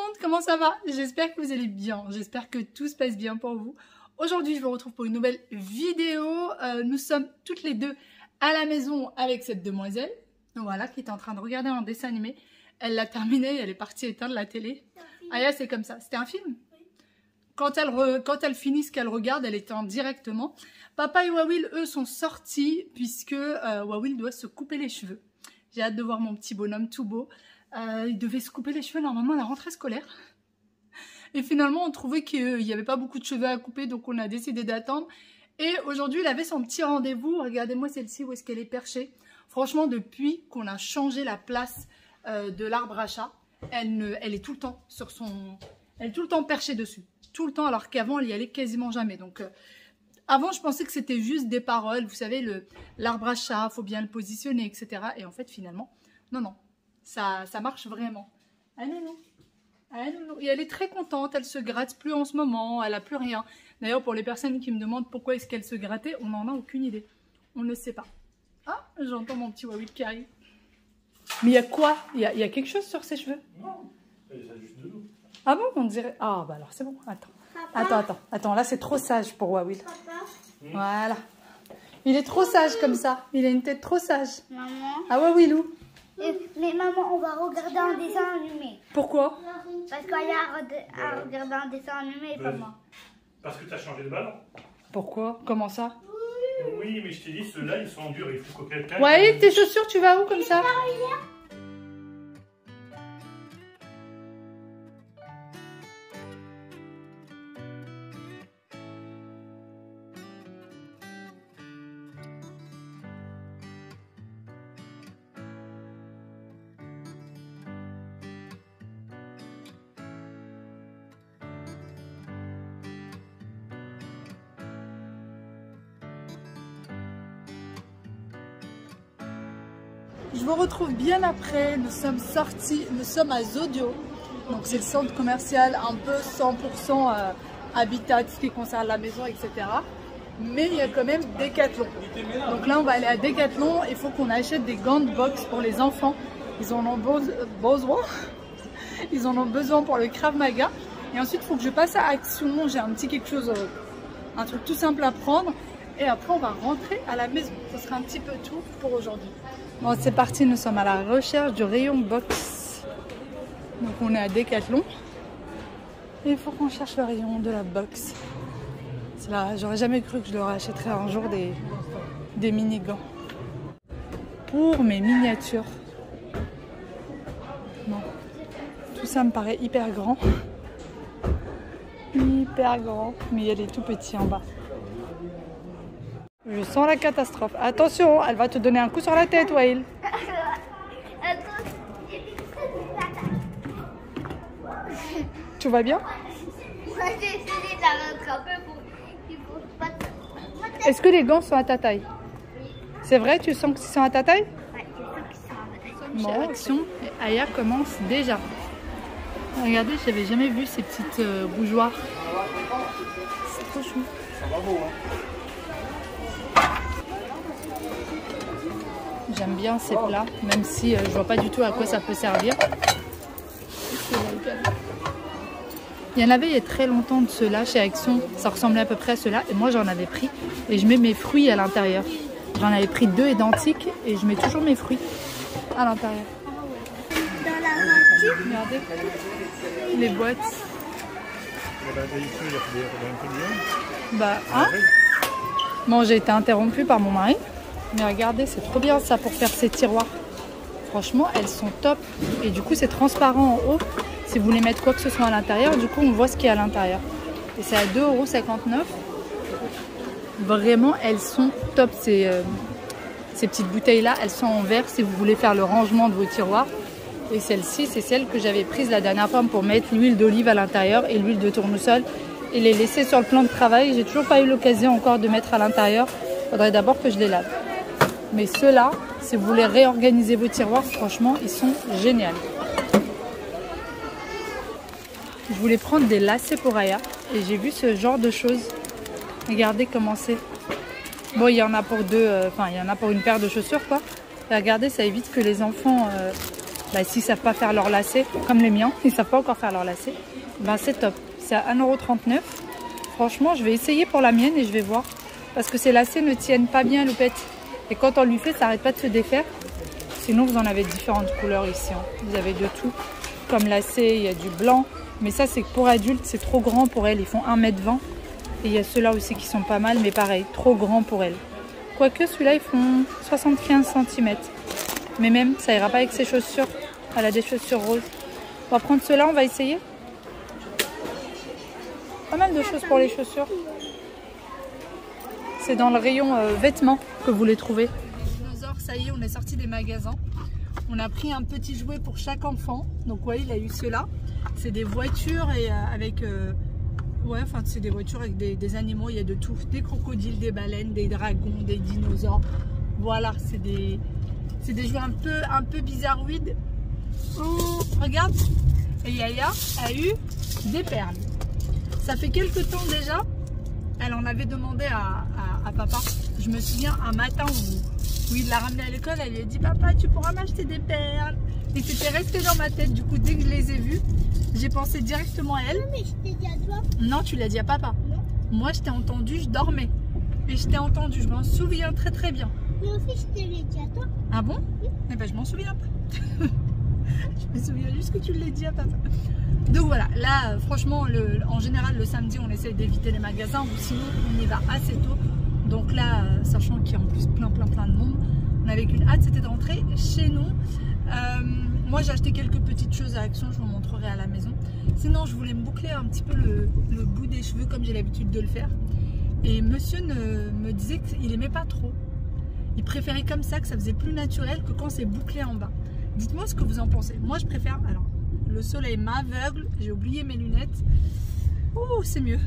monde, comment ça va? J'espère que vous allez bien, j'espère que tout se passe bien pour vous. Aujourd'hui, je vous retrouve pour une nouvelle vidéo. Nous sommes toutes les deux à la maison avec cette demoiselle, voilà, qui est en train de regarder un dessin animé. Elle l'a terminé, elle est partie éteindre la télé. Aya, c'est comme ça. C'était un film? Oui. Quand elle finit ce qu'elle regarde, elle éteint directement. Papa et Wawil, eux, sont sortis puisque Wawil doit se couper les cheveux. J'ai hâte de voir mon petit bonhomme tout beau. Il devait se couper les cheveux normalement à la rentrée scolaire. Et finalement, on trouvait qu'il n'y avait pas beaucoup de cheveux à couper, donc on a décidé d'attendre. Et aujourd'hui, il avait son petit rendez-vous. Regardez-moi celle-ci, où est-ce qu'elle est perchée. Franchement, depuis qu'on a changé la place de l'arbre à chat, elle est tout le temps sur son... Elle est tout le temps perchée dessus. Tout le temps, alors qu'avant, elle y allait quasiment jamais. Donc, avant, je pensais que c'était juste des paroles. Vous savez, l'arbre à chat, il faut bien le positionner, etc. Et en fait, finalement, non. Ça marche vraiment. Ah non. Et elle est très contente, elle se gratte plus en ce moment, elle a plus rien. D'ailleurs, pour les personnes qui me demandent pourquoi est-ce qu'elle se grattait, on n'en a aucune idée. On ne sait pas. Ah, j'entends mon petit Wawil qui arrive. Mais il y a quoi? Il y a quelque chose sur ses cheveux? Non, elle a juste de l'eau. Ah bon, on dirait... Ah bah alors c'est bon, attends, là c'est trop sage pour Wawil. Voilà. Il est trop sage comme ça, il a une tête trop sage. Maman. Ah Wawilou. Mais maman, on va regarder un dessin animé. Pourquoi? Parce qu'Aya a regardé un dessin animé et pas moi. Parce que tu as changé de ballon. Pourquoi? Comment ça? Oui, mais je t'ai dit, ceux-là, ils sont durs. Il faut que quelqu'un... Ouais, tes chaussures, tu vas où comme ça? Je vous retrouve bien après, nous sommes sortis, nous sommes à Zodio, donc c'est le centre commercial un peu 100% habitat, tout ce qui concerne la maison, etc. Mais il y a quand même Decathlon. Donc là on va aller à Decathlon, il faut qu'on achète des gants de boxe pour les enfants. Ils en ont besoin, ils en ont besoin pour le Krav Maga. Et ensuite il faut que je passe à Action, j'ai un petit quelque chose, un truc tout simple à prendre. Et après on va rentrer à la maison, ce sera un petit peu tout pour aujourd'hui. Bon, c'est parti, nous sommes à la recherche du rayon box. Donc on est à Decathlon. Et il faut qu'on cherche le rayon de la box. C'est là, j'aurais jamais cru que je leur achèterais un jour des mini-gants. Pour mes miniatures. Non. Tout ça me paraît hyper grand. Hyper grand. Mais il y a des tout petits en bas. Je sens la catastrophe. Attention, elle va te donner un coup sur la tête, Wael. Tu vas bien? Moi, j'ai essayé de la rattraper pour pas... Est-ce que les gants sont à ta taille? C'est vrai, tu sens qu'ils sont à ta taille? Ouais, je sens qu'ils sont à ma taille. Bon, Action, et Aya commence déjà. Regardez, je n'avais jamais vu ces petites bougeoirs. C'est trop chou. Ça va beau, hein? J'aime bien ces plats, même si je vois pas du tout à quoi ça peut servir. Il y en avait il y a très longtemps de ceux-là chez Action, ça ressemblait à peu près à ceux-là et moi j'en avais pris et je mets mes fruits à l'intérieur. J'en avais pris 2 identiques et je mets toujours mes fruits à l'intérieur. Dans la voiture. Regardez les boîtes. Bah, hein? Bon, j'ai été interrompue par mon mari. Mais regardez, c'est trop bien ça pour faire ces tiroirs. Franchement, elles sont top. Et du coup, c'est transparent en haut. Si vous voulez mettre quoi que ce soit à l'intérieur, du coup, on voit ce qu'il y a à l'intérieur. Et c'est à 2,59 €. Vraiment, elles sont top. Ces petites bouteilles-là, elles sont en verre si vous voulez faire le rangement de vos tiroirs. Et celle-ci, c'est celle que j'avais prise la dernière fois pour mettre l'huile d'olive à l'intérieur et l'huile de tournesol. Et les laisser sur le plan de travail. J'ai toujours pas eu l'occasion encore de mettre à l'intérieur. Il faudrait d'abord que je les lave. Mais ceux-là, si vous voulez réorganiser vos tiroirs, franchement, ils sont géniaux. Je voulais prendre des lacets pour Aya et j'ai vu ce genre de choses. Regardez comment c'est. Bon, il y en a pour il y en a pour une paire de chaussures, quoi. Et regardez, ça évite que les enfants bah, s'ils ne savent pas faire leur lacet, comme les miens, ils ne savent pas encore faire leur lacet, ben c'est top. C'est à 1,39 €. Franchement, je vais essayer pour la mienne et je vais voir. Parce que ces lacets ne tiennent pas bien, Loupette. Et quand on lui fait, ça n'arrête pas de se défaire. Sinon, vous en avez différentes couleurs ici. Hein. Vous avez de tout. Comme lacet, il y a du blanc. Mais ça, c'est que pour adultes, c'est trop grand pour elles. Ils font 1,20 m. Et il y a ceux-là aussi qui sont pas mal, mais pareil, trop grand pour elles. Quoique, celui-là, ils font 75 cm. Mais même, ça ira pas avec ses chaussures. Elle a des chaussures roses. On va prendre ceux-là, on va essayer. Pas mal de choses pour les chaussures. C'est dans le rayon vêtements que vous les trouvez. Dinosaures, ça y est, on est sorti des magasins. On a pris un petit jouet pour chaque enfant. Donc ouais, il a eu ceux-là. C'est des voitures et avec... ouais, enfin c'est des voitures avec des animaux. Il y a de tout. Des crocodiles, des baleines, des dragons, des dinosaures. Voilà, c'est des jouets un peu bizarroïdes. Oh, regarde. Et Yaya a eu des perles. Ça fait quelques temps déjà, elle en avait demandé à papa. Je me souviens un matin où il l'a ramenée à l'école, elle lui a dit papa tu pourras m'acheter des perles. Et c'était resté dans ma tête, du coup dès que je les ai vues, j'ai pensé directement à elle. Non mais je t'ai dit à toi. Non, tu l'as dit à papa. Non. Moi je t'ai entendu, je dormais. Et je t'ai entendu, je m'en souviens très très bien. Mais aussi je te l'ai dit à toi. Ah bon? Oui. Eh ben je m'en souviens pas. Je me souviens juste que tu l'as dit à papa. Donc voilà, là franchement en général le samedi on essaye d'éviter les magasins ou sinon on y va assez tôt. Donc là, sachant qu'il y a en plus plein de monde, on avait qu'une hâte, c'était de rentrer chez nous. Moi j'ai acheté quelques petites choses à Action, je vous montrerai à la maison. Sinon je voulais me boucler un petit peu le bout des cheveux comme j'ai l'habitude de le faire. Et monsieur me disait qu'il aimait pas trop. Il préférait comme ça, que ça faisait plus naturel que quand c'est bouclé en bas. Dites-moi ce que vous en pensez. Moi je préfère, alors le soleil m'aveugle, j'ai oublié mes lunettes. Oh c'est mieux.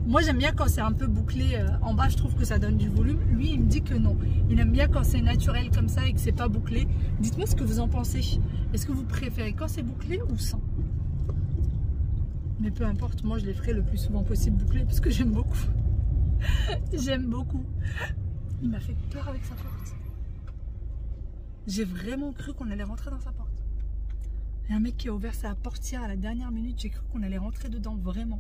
Moi j'aime bien quand c'est un peu bouclé en bas, je trouve que ça donne du volume. Lui il me dit que non, il aime bien quand c'est naturel comme ça et que c'est pas bouclé. Dites-moi ce que vous en pensez. Est-ce que vous préférez quand c'est bouclé ou sans? Mais peu importe, moi je les ferai le plus souvent possible bouclés parce que j'aime beaucoup. J'aime beaucoup. Il m'a fait peur avec sa porte. J'ai vraiment cru qu'on allait rentrer dans sa porte. Il y a un mec qui a ouvert sa portière à la dernière minute, j'ai cru qu'on allait rentrer dedans, vraiment.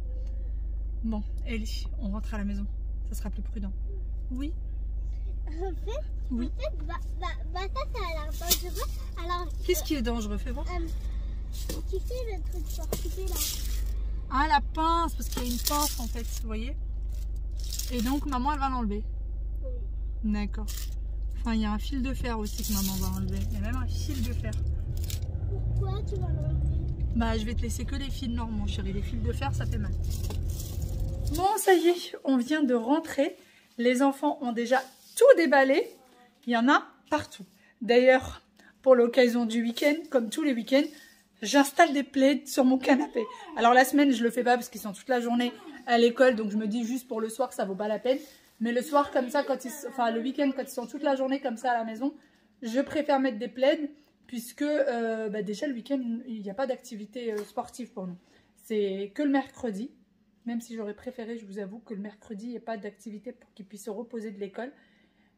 Bon, Ellie, on rentre à la maison. Ça sera plus prudent. Oui. En fait, oui. Ça a l'air dangereux. Alors. Qu'est-ce qui est dangereux? Fais voir. Tu sais le truc pour couper là. Ah, la pince, parce qu'il y a une pince en fait, vous voyez. Et donc, maman, elle va l'enlever. Oui. D'accord. Enfin, il y a un fil de fer aussi que maman va enlever. Il y a même un fil de fer. Pourquoi tu vas l'enlever? Bah, je vais te laisser que les fils normaux, chérie. Les fils de fer, ça fait mal. Bon, ça y est, on vient de rentrer. Les enfants ont déjà tout déballé. Il y en a partout. D'ailleurs, pour l'occasion du week-end, comme tous les week-ends, j'installe des plaids sur mon canapé. Alors la semaine, je le fais pas parce qu'ils sont toute la journée à l'école. Donc je me dis juste pour le soir, ça vaut pas la peine. Mais le soir, comme ça, enfin le week-end, quand ils sont toute la journée comme ça à la maison, je préfère mettre des plaids. Puisque déjà le week-end, il n'y a pas d'activité sportive pour nous. C'est que le mercredi. Même si j'aurais préféré, je vous avoue, que le mercredi, il n'y ait pas d'activité pour qu'ils puissent se reposer de l'école.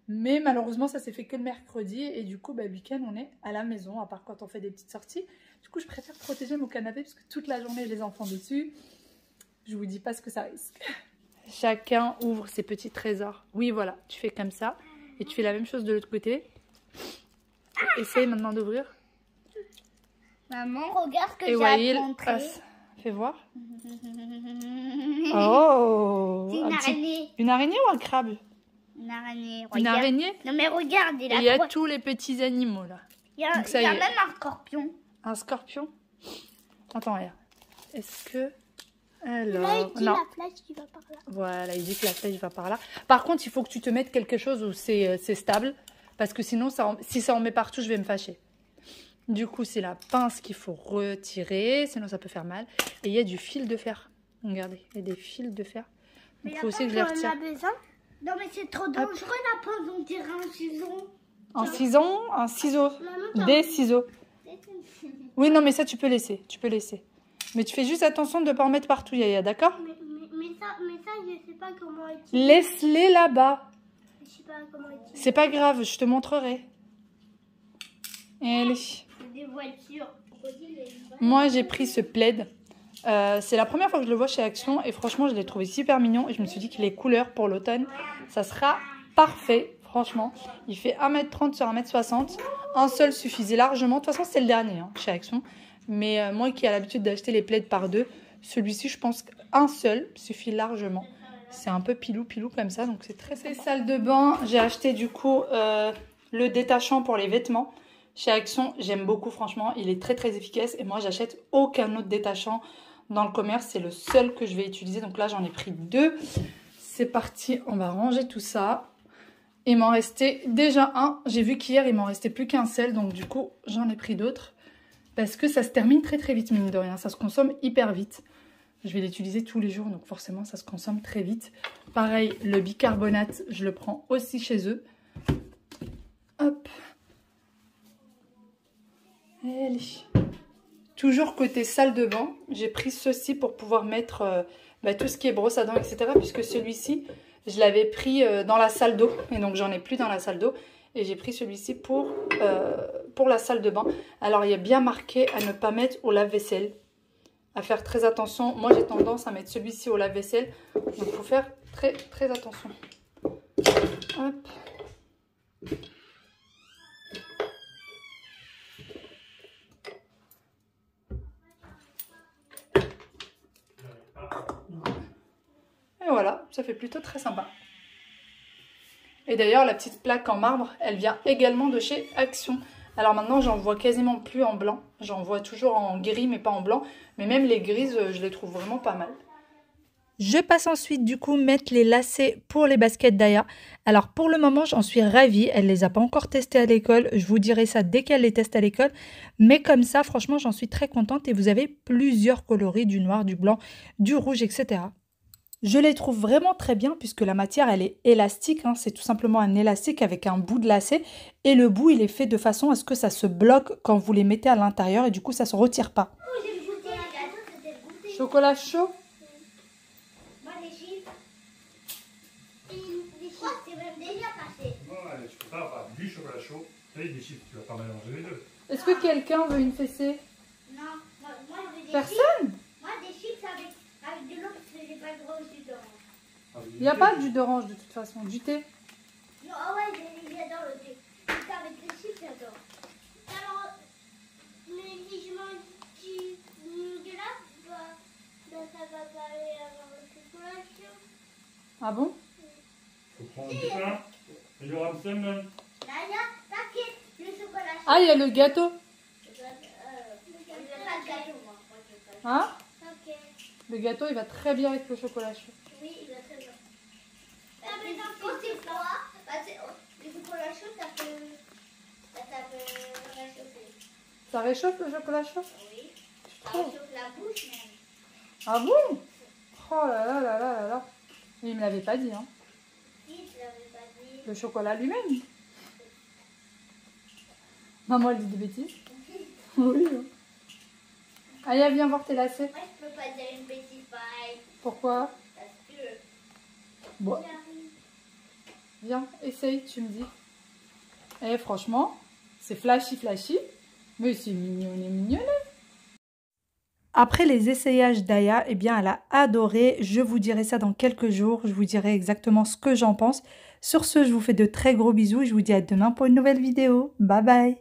Mais malheureusement, ça s'est fait que le mercredi. Et du coup, le week-end, on est à la maison, à part quand on fait des petites sorties. Du coup, je préfère protéger mon canapé, parce que toute la journée, les enfants dessus. Je vous dis pas ce que ça risque. Chacun ouvre ses petits trésors. Oui, voilà, tu fais comme ça. Et tu fais la même chose de l'autre côté. Essaye maintenant d'ouvrir. Maman, regarde ce que j'ai Wael, montré. Fais voir. Oh, C'est une araignée. Une araignée ou un crabe? Une araignée. Une araignée? Non mais regarde, il y a tous les petits animaux là. Il y a même un scorpion. Un scorpion? Attends, regarde. Est-ce que... Alors... Là, il dit non. la flèche qui va par là. Voilà, il dit que la flèche va par là. Par contre, il faut que tu te mettes quelque chose où c'est stable. Parce que sinon, si ça en met partout, je vais me fâcher. Du coup, c'est la pince qu'il faut retirer. Sinon, ça peut faire mal. Et il y a du fil de fer. Regardez, il y a des fils de fer. Il faut aussi que je les retire. Non, mais c'est trop dangereux la pince. On dirait un ciseau. Un ciseau. Des ciseaux. Oui, non, mais ça, tu peux laisser. Tu peux laisser. Mais tu fais juste attention de ne pas en mettre partout, Yaya, d'accord? Mais ça, je sais pas comment utiliser. Laisse-les là-bas. Je sais pas comment utiliser. C'est pas grave, je te montrerai. Allez. des voitures. Moi, j'ai pris ce plaid. C'est la première fois que je le vois chez Action et franchement, je l'ai trouvé super mignon et je me suis dit que les couleurs pour l'automne, ça sera parfait. Franchement, il fait 1m30 sur 1m60. Un seul suffisait largement. De toute façon, c'est le dernier hein, chez Action. Mais moi qui ai l'habitude d'acheter les plaids par deux, celui-ci, je pense qu'un seul suffit largement. C'est un peu pilou comme ça, donc c'est très sympa. Salle de bain, j'ai acheté du coup le détachant pour les vêtements. Chez Action, j'aime beaucoup franchement, il est très efficace. Et moi, j'achète aucun autre détachant dans le commerce. C'est le seul que je vais utiliser. Donc là, j'en ai pris deux. C'est parti, on va ranger tout ça. Il m'en restait déjà un. J'ai vu qu'hier, il m'en restait plus qu'un seul. Donc du coup, j'en ai pris d'autres. Parce que ça se termine très vite, mine de rien. Ça se consomme hyper vite. Je vais l'utiliser tous les jours. Donc forcément, ça se consomme très vite. Pareil, le bicarbonate, je le prends aussi chez eux. Hop. Allez. Toujours côté salle de bain. J'ai pris ceci pour pouvoir mettre tout ce qui est brosse à dents, etc. Puisque celui-ci... je l'avais pris dans la salle d'eau et donc j'en ai plus dans la salle d'eau. Et j'ai pris celui-ci pour la salle de bain. Alors il y a bien marqué à ne pas mettre au lave-vaisselle. À faire très attention. Moi j'ai tendance à mettre celui-ci au lave-vaisselle. Donc il faut faire très attention. Hop. Et voilà, ça fait plutôt très sympa. Et d'ailleurs, la petite plaque en marbre, elle vient également de chez Action. Alors maintenant, j'en vois quasiment plus en blanc. J'en vois toujours en gris, mais pas en blanc. Mais même les grises, je les trouve vraiment pas mal. Je passe ensuite du coup mettre les lacets pour les baskets d'Aya. Alors pour le moment, j'en suis ravie. Elle les a pas encore testés à l'école. Je vous dirai ça dès qu'elle les teste à l'école. Mais comme ça, franchement, j'en suis très contente. Et vous avez plusieurs coloris, du noir, du blanc, du rouge, etc. Je les trouve vraiment très bien puisque la matière, elle est élastique. Hein. C'est tout simplement un élastique avec un bout de lacet. Et le bout, il est fait de façon à ce que ça se bloque quand vous les mettez à l'intérieur. Et du coup, ça ne se retire pas. Oh, j'ai goûté un gâteau, c'était goûté. Chocolat chaud. Moi, les chiffres. Les chiffres, c'est même déjà passé. Ouais, tu peux pas avoir du chocolat chaud et des chips. Tu vas pas mélanger les deux. Est-ce que quelqu'un veut une fessée? Non, moi, je veux des Personne? chips. Moi, des chips avec de l'eau parce que j'ai pas le droit au jus d'orange. Il n'y a pas de jus d'orange de toute façon. Du thé. Non, ah ouais, j'adore le thé. Avec les chips, j'adore. Alors, mais si je mange du Nutella, ça va pas aller avoir le chocolat chaud. Ah bon? Faut prendre du pain et du ramsem. Naya, t'inquiète, le chocolat chaud. Ah, il y a le gâteau. Je veux pas de gâteau, moi. Hein? Ok. Le gâteau, il va très bien avec le chocolat chaud. Oui, il va très bien. Quand c'est froid, le chocolat chaud, ça peut réchauffer. Ça réchauffe le chocolat chaud? Oui. Ça trouves? réchauffe la bouche même. Ah bon? Oh là là là là là là. Mais il me l'avait pas dit, hein. Si, je l'avais pas dit. Le chocolat lui-même. Maman, elle dit des bêtises. Oui. Hein. Allez, viens voir tes lacets. Moi, je peux pas dire une bêtise pareille. Pourquoi? Parce que... Bon. Viens, essaye, tu me dis. Eh, franchement, c'est flashy, mais c'est mignonné. Après les essayages d'Aya, eh bien, elle a adoré. Je vous dirai ça dans quelques jours. Je vous dirai exactement ce que j'en pense. Sur ce, je vous fais de très gros bisous et je vous dis à demain pour une nouvelle vidéo. Bye bye.